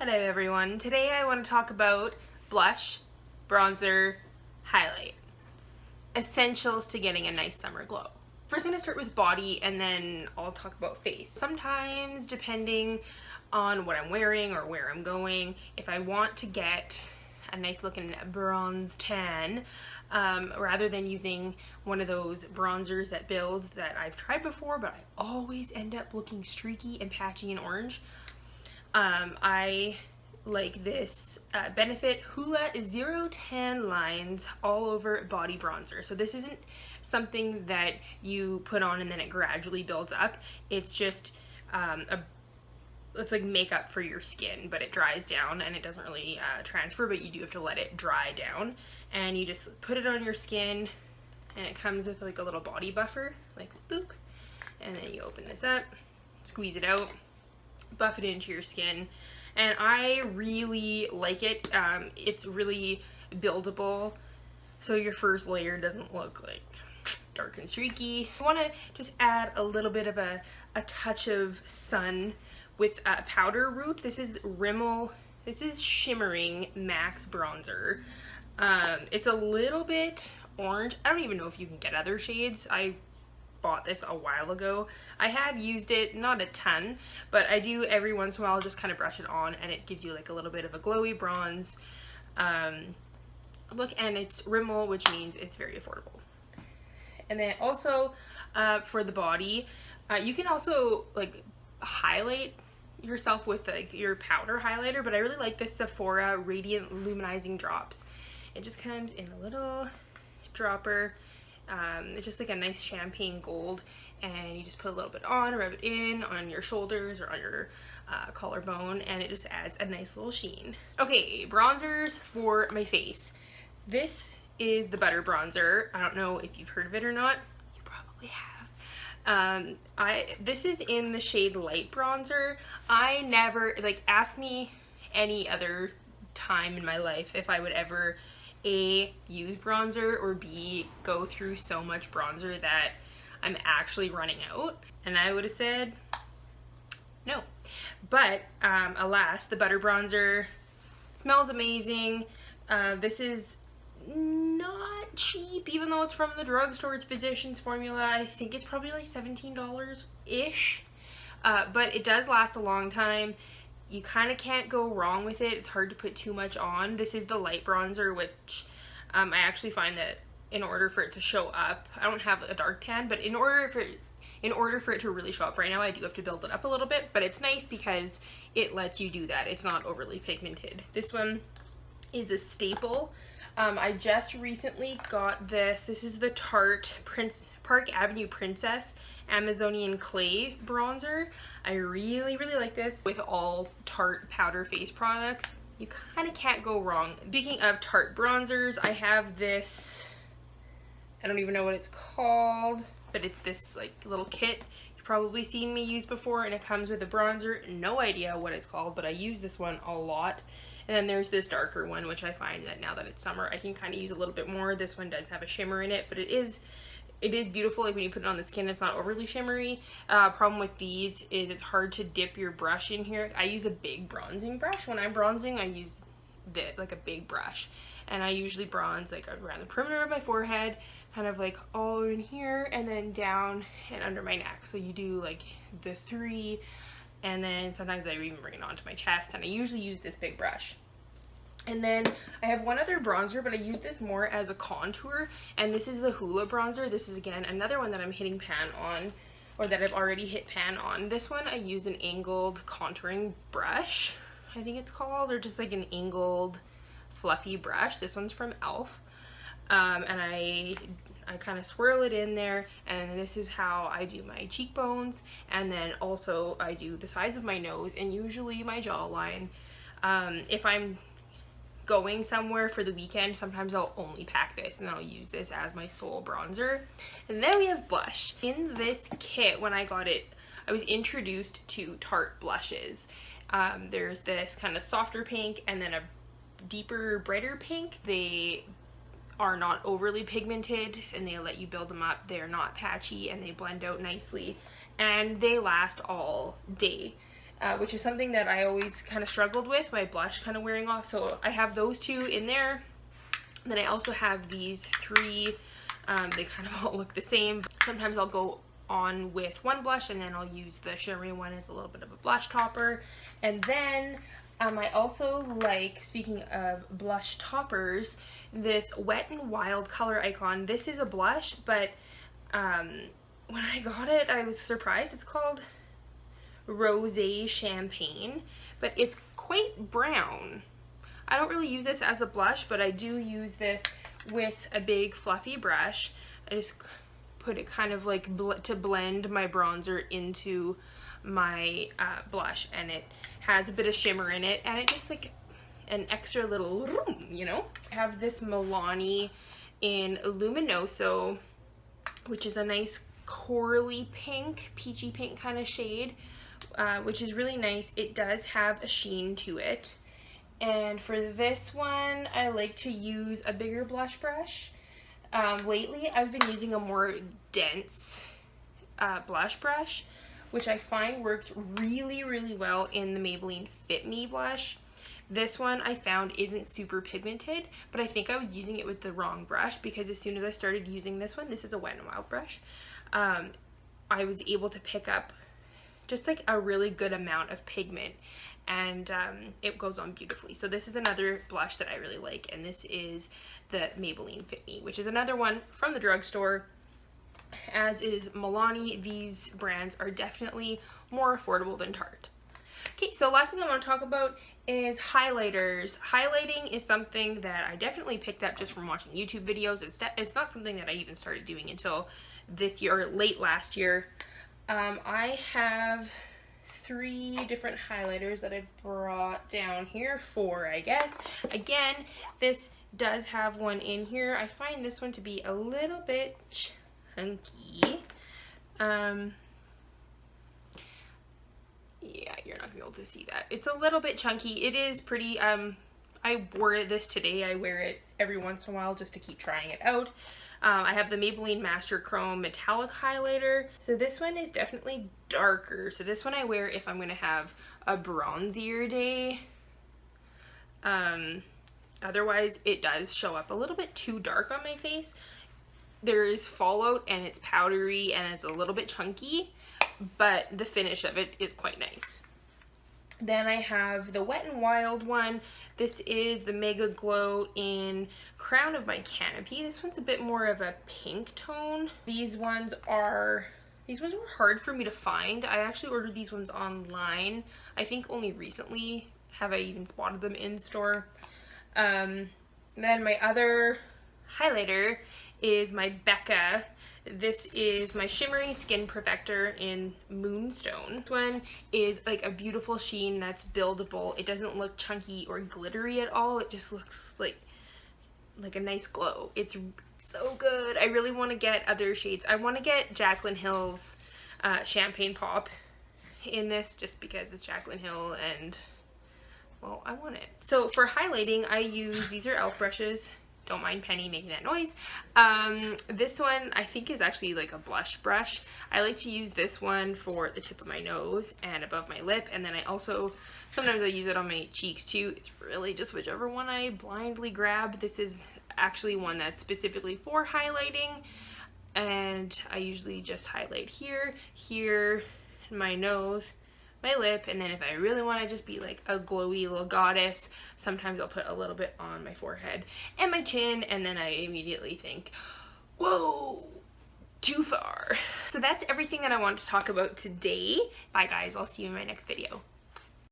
Hello everyone. Today I want to talk about blush, bronzer, highlight. Essentials to getting a nice summer glow. First I'm going to start with body and then I'll talk about face. Sometimes, depending on what I'm wearing or where I'm going, if I want to get a nice looking bronze tan, rather than using one of those bronzers that builds that I've tried before but I always end up looking streaky and patchy and orange, I like this Benefit Hoola Zero Tan Lines All Over Body Bronzer. So this isn't something that you put on and then it gradually builds up. It's just it's like makeup for your skin, but it dries down and it doesn't really transfer, but you do have to let it dry down. And you just put it on your skin and it comes with like a little body buffer, like boop. And then you open this up, squeeze it out, buff it into your skin, and I really like it. It's really buildable, so your first layer doesn't look like dark and streaky. You want to just add a little bit of a touch of sun with powder root. This is Rimmel. This is Shimmering Max Bronzer. It's a little bit orange. I don't even know if you can get other shades. I bought this a while ago. I have used it, not a ton, but I do every once in a while just kind of brush it on and it gives you like a little bit of a glowy bronze look, and it's Rimmel, which means it's very affordable. And then also for the body, you can also like highlight yourself with like your powder highlighter, but I really like this Sephora Radiant Luminizing Drops. It just comes in a little dropper. It's just like a nice champagne gold, and you just put a little bit on, rub it in on your shoulders or on your collarbone, and it just adds a nice little sheen. Okay, bronzers for my face. This is the Butter Bronzer. I don't know if you've heard of it or not. You probably have. This is in the shade Light Bronzer. I never, like, ask me any other time in my life if I would ever A, use bronzer, or B, go through so much bronzer that I'm actually running out, and I would have said no. But alas, the Butter Bronzer smells amazing. This is not cheap, even though it's from the drugstore. It's Physicians Formula. I think it's probably like $17-ish, but it does last a long time. You kind of can't go wrong with it. It's hard to put too much on. This is the light bronzer, which I actually find that in order for it to show up, I don't have a dark tan, but in order for it to really show up right now, I do have to build it up a little bit, but it's nice because it lets you do that. It's not overly pigmented. This one is a staple. I just recently got this. This is the Tarte Park Avenue Princess Amazonian Clay Bronzer. I really like this. With all Tarte powder face products, you kind of can't go wrong. Speaking of Tarte bronzers, I have this, I don't even know what it's called, but it's this like little kit you've probably seen me use before, and it comes with a bronzer. No idea what it's called, but I use this one a lot. And then there's this darker one, which I find that now that it's summer, I can kind of use a little bit more. This one does have a shimmer in it, but it is beautiful. Like when you put it on the skin, it's not overly shimmery. Problem with these is it's hard to dip your brush in here. I use a big bronzing brush. When I'm bronzing, I use like a big brush, and I usually bronze like around the perimeter of my forehead, kind of like all in here, and then down and under my neck. So you do like the three, and then sometimes I even bring it onto my chest, and I usually use this big brush. And then I have one other bronzer, but I use this more as a contour, and this is the Hoola bronzer. This is again another one that I'm hitting pan on, or that I've already hit pan on. This one I use an angled contouring brush, I think it's called, or just like an angled fluffy brush. This one's from E.L.F. And I kind of swirl it in there, and this is how I do my cheekbones, and then also I do the sides of my nose and usually my jawline. If I'm going somewhere for the weekend, sometimes I'll only pack this and I'll use this as my sole bronzer. And then we have blush. In this kit, when I got it, I was introduced to Tarte blushes. There's this kind of softer pink and then a deeper, brighter pink. They are not overly pigmented and they let you build them up. They're not patchy and they blend out nicely, and they last all day. which is something that I always kind of struggled with, my blush kind of wearing off. So I have those two in there. And then I also have these three. They kind of all look the same. Sometimes I'll go on with one blush and then I'll use the shimmery one as a little bit of a blush topper. And then I also like, speaking of blush toppers, this Wet n Wild color icon. This is a blush, but when I got it, I was surprised. It's called Rosé Champagne, but it's quite brown. I don't really use this as a blush, but I do use this with a big fluffy brush. I just put it kind of like to blend my bronzer into my blush, and it has a bit of shimmer in it, and it just like an extra little, you know. I have this Milani in Luminoso, which is a nice corally pink, peachy pink kind of shade, which is really nice. It does have a sheen to it. And for this one, I like to use a bigger blush brush. Lately, I've been using a more dense blush brush, which I find works really, really well in the Maybelline Fit Me Blush. This one I found isn't super pigmented, but I think I was using it with the wrong brush, because as soon as I started using this one, this is a Wet n Wild brush, I was able to pick up just like a really good amount of pigment, and it goes on beautifully. So this is another blush that I really like, and this is the Maybelline Fit Me, which is another one from the drugstore, as is Milani. These brands are definitely more affordable than Tarte. Okay, so last thing I want to talk about is highlighters. Highlighting is something that I definitely picked up just from watching YouTube videos. It's not something that I even started doing until this year, or late last year. I have 3 different highlighters that I brought down here, 4 I guess. Again, this does have one in here. I find this one to be a little bit chunky. Yeah, you're not gonna be able to see that. It's a little bit chunky. It is pretty, I wore this today. I wear it every once in a while just to keep trying it out. I have the Maybelline Master Chrome Metallic Highlighter. So this one is definitely darker. So this one I wear if I'm going to have a bronzier day. Otherwise, it does show up a little bit too dark on my face. There is fallout, and it's powdery, and it's a little bit chunky, but the finish of it is quite nice. Then I have the Wet n Wild one. This is the Mega Glow in Crown of My Canopy. This one's a bit more of a pink tone. These ones were hard for me to find. I actually ordered these ones online. I think only recently have I even spotted them in store. Then my other highlighter is my Becca. This is my Shimmering Skin Perfector in Moonstone. This one is like a beautiful sheen that's buildable. It doesn't look chunky or glittery at all. It just looks like a nice glow. It's so good. I really want to get other shades. I want to get Jaclyn Hill's Champagne Pop in this, just because it's Jaclyn Hill and, well, I want it. So for highlighting, I use, these are E.L.F. brushes. Don't mind Penny making that noise. This one I think is actually like a blush brush. I like to use this one for the tip of my nose and above my lip, and then I also, sometimes I use it on my cheeks too. It's really just whichever one I blindly grab. This is actually one that's specifically for highlighting, and I usually just highlight here, here, my nose, my lip, and then if I really want to just be like a glowy little goddess, sometimes I'll put a little bit on my forehead and my chin, and then I immediately think, whoa, too far. So that's everything that I want to talk about today. Bye guys, I'll see you in my next video.